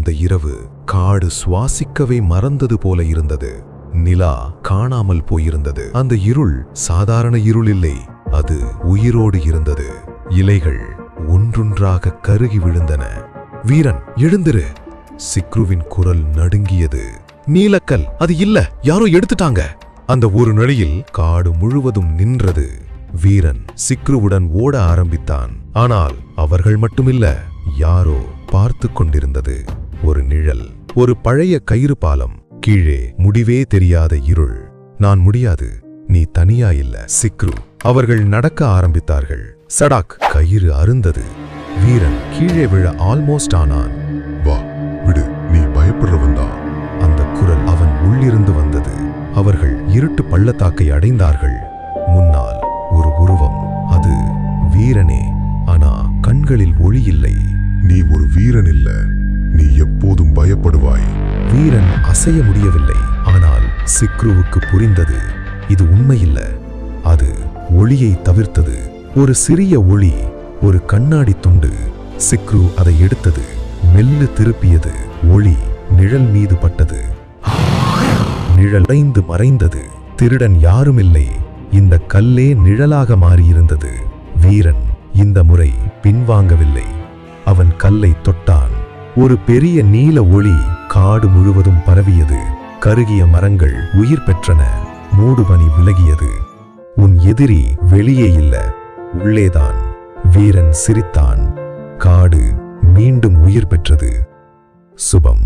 அந்த இரவு காடு சுவாசிக்கவே மறந்தது போல இருந்தது. நிலா காணாமல் போயிருந்தது. அந்த இருள் சாதாரண இருள் இல்லை, அது உயிரோடு இருந்தது. இலைகள் ஒன்றொன்றாக கருகி விழுந்தன. வீரன், எழுந்திரு! சிக்ருவின் குரல் நடுங்கியது. நீலக்கல், அது இல்ல, யாரோ எடுத்துட்டாங்க. அந்த ஒரு நொடியில் காடு முழுவதும் நின்றது. வீரன் சிக்ருவுடன் ஓட ஆரம்பித்தான். ஆனால் அவர்கள் மட்டுமில்ல, யாரோ பார்த்து கொண்டிருந்தது. ஒரு நிழல், ஒரு பழைய கயிறு பாலம், கீழே முடிவே தெரியாத இருள். நான் முடியாது, நீ தனியா இல்ல சிக்ரு. அவர்கள் நடக்க ஆரம்பித்தார்கள். சடாக்! கயிறு அறுந்தது. வீரன் கீழே விழ ஆல்மோஸ்ட் ஆனான். வா, விடு, நீ பயப்படுறவன்தான். அந்த குரல் அவன் உள்ளிருந்து வந்தது. அவர்கள் இருட்டு பள்ளத்தாக்கை அடைந்தார்கள். முன்னால் ஒரு உருவம். அது வீரனே, ஆனா கண்களில் ஒளி இல்லை. நீ ஒரு வீரன் இல்ல, நீ எப்போதும் பயப்படுவாய். வீரன் அசைய முடியவில்லை. ஆனால் சிக்ருவுக்கு புரிந்தது, இது உண்மையில்ல, அது ஒளியை தவிர்த்தது. ஒரு சிறிய ஒளி, ஒரு கண்ணாடி துண்டு. சிக்ரு அதை எடுத்தது, மெல்ல திருப்பியது. ஒளி நிழல் மீது பட்டது. நிழல் உடைந்து மறைந்தது. திருடன் யாருமில்லை, இந்த கல்லே நிழலாக மாறியிருந்தது. வீரன் இந்த முறை பின்வாங்கவில்லை. அவன் கல்லை தொட்டான். ஒரு பெரிய நீல ஒளி காடு முழுவதும் பரவியது. கருகிய மரங்கள் உயிர் பெற்றன. மூடுபனி விலகியது. உன் எதிரி வெளியே இல்ல, உள்ளேதான். வீரன் சிரித்தான். காடு மீண்டும் உயிர் பெற்றது. சுபம்.